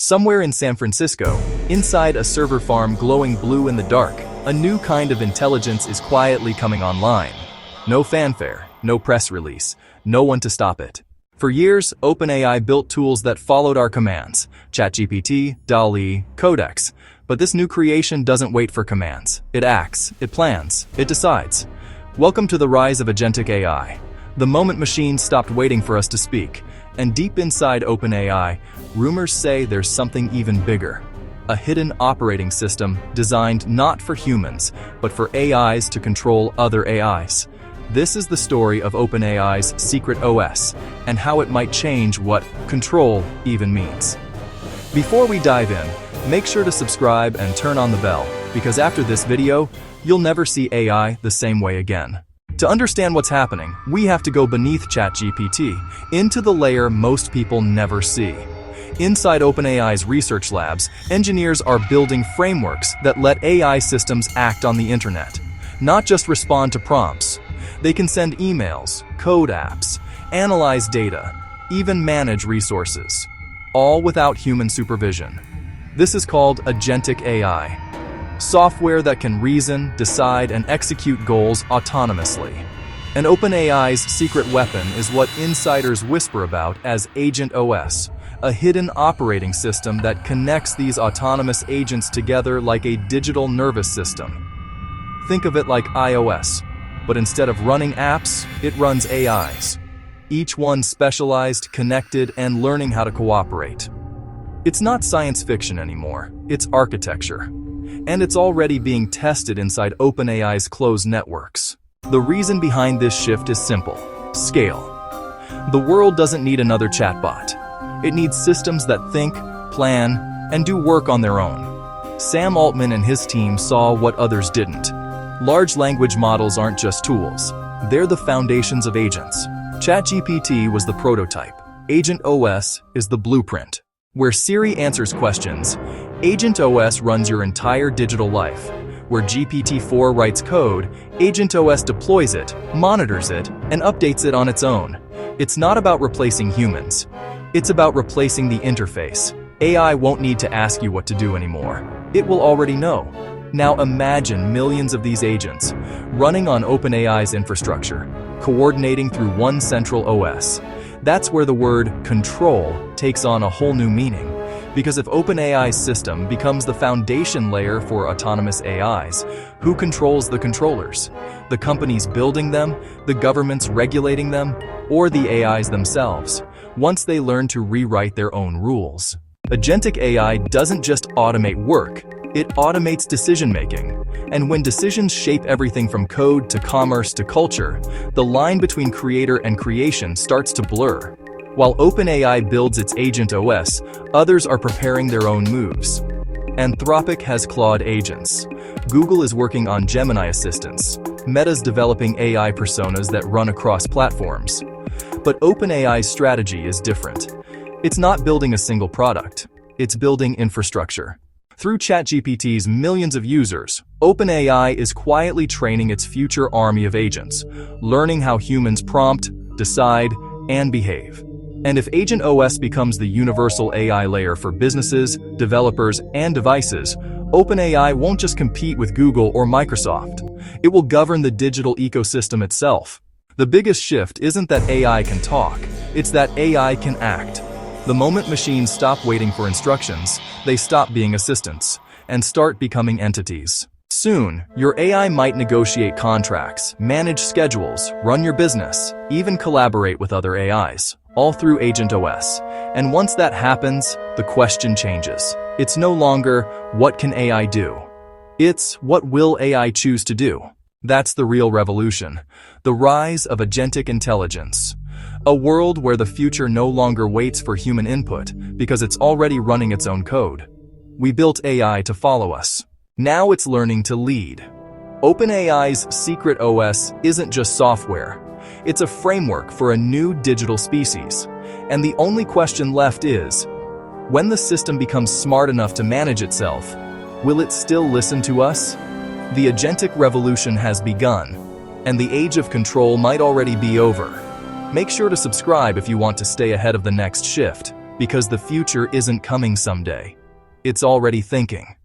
Somewhere in San Francisco, inside a server farm glowing blue in the dark, a new kind of intelligence is quietly coming online. No fanfare, no press release, no one to stop it. For years, OpenAI built tools that followed our commands: ChatGPT, DALL-E, Codex. But this new creation doesn't wait for commands. It acts, it plans, it decides. Welcome to the rise of Agentic AI. The moment machines stopped waiting for us to speak. And deep inside OpenAI, rumors say there's something even bigger. A hidden operating system designed not for humans, but for AIs to control other AIs. This is the story of OpenAI's secret OS, and how it might change what control even means. Before we dive in, make sure to subscribe and turn on the bell, because after this video, you'll never see AI the same way again. To understand what's happening, we have to go beneath ChatGPT, into the layer most people never see. Inside OpenAI's research labs, engineers are building frameworks that let AI systems act on the internet, not just respond to prompts. They can send emails, code apps, analyze data, even manage resources, all without human supervision. This is called Agentic AI. Software that can reason, decide, and execute goals autonomously. And OpenAI's secret weapon is what insiders whisper about as AgentOS, a hidden operating system that connects these autonomous agents together like a digital nervous system. Think of it like iOS, but instead of running apps, it runs AIs. Each one specialized, connected, and learning how to cooperate. It's not science fiction anymore, it's architecture. And it's already being tested inside OpenAI's closed networks. The reason behind this shift is simple: scale. The world doesn't need another chatbot. It needs systems that think, plan, and do work on their own. Sam Altman and his team saw what others didn't. Large language models aren't just tools. They're the foundations of agents. ChatGPT was the prototype. AgentOS is the blueprint. Where Siri answers questions, AgentOS runs your entire digital life. Where GPT-4 writes code, AgentOS deploys it, monitors it, and updates it on its own. It's not about replacing humans. It's about replacing the interface. AI won't need to ask you what to do anymore. It will already know. Now imagine millions of these agents running on OpenAI's infrastructure, coordinating through one central OS. That's where the word control takes on a whole new meaning. Because if OpenAI's system becomes the foundation layer for autonomous AIs, who controls the controllers? The companies building them, the governments regulating them, or the AIs themselves, once they learn to rewrite their own rules? Agentic AI doesn't just automate work, it automates decision-making. And when decisions shape everything from code to commerce to culture, the line between creator and creation starts to blur. While OpenAI builds its AgentOS, others are preparing their own moves. Anthropic has Claude agents. Google is working on Gemini assistants. Meta's developing AI personas that run across platforms. But OpenAI's strategy is different. It's not building a single product. It's building infrastructure. Through ChatGPT's millions of users, OpenAI is quietly training its future army of agents, learning how humans prompt, decide, and behave. And if AgentOS becomes the universal AI layer for businesses, developers, and devices, OpenAI won't just compete with Google or Microsoft. It will govern the digital ecosystem itself. The biggest shift isn't that AI can talk, it's that AI can act. The moment machines stop waiting for instructions, they stop being assistants and start becoming entities. Soon, your AI might negotiate contracts, manage schedules, run your business, even collaborate with other AIs, all through AgentOS. And once that happens, the question changes. It's no longer, what can AI do? It's, what will AI choose to do? That's the real revolution. The rise of agentic intelligence. A world where the future no longer waits for human input because it's already running its own code. We built AI to follow us. Now it's learning to lead. OpenAI's secret OS isn't just software. It's a framework for a new digital species. And the only question left is, when the system becomes smart enough to manage itself, will it still listen to us? The agentic revolution has begun, and the age of control might already be over. Make sure to subscribe if you want to stay ahead of the next shift. Because the future isn't coming someday. It's already thinking.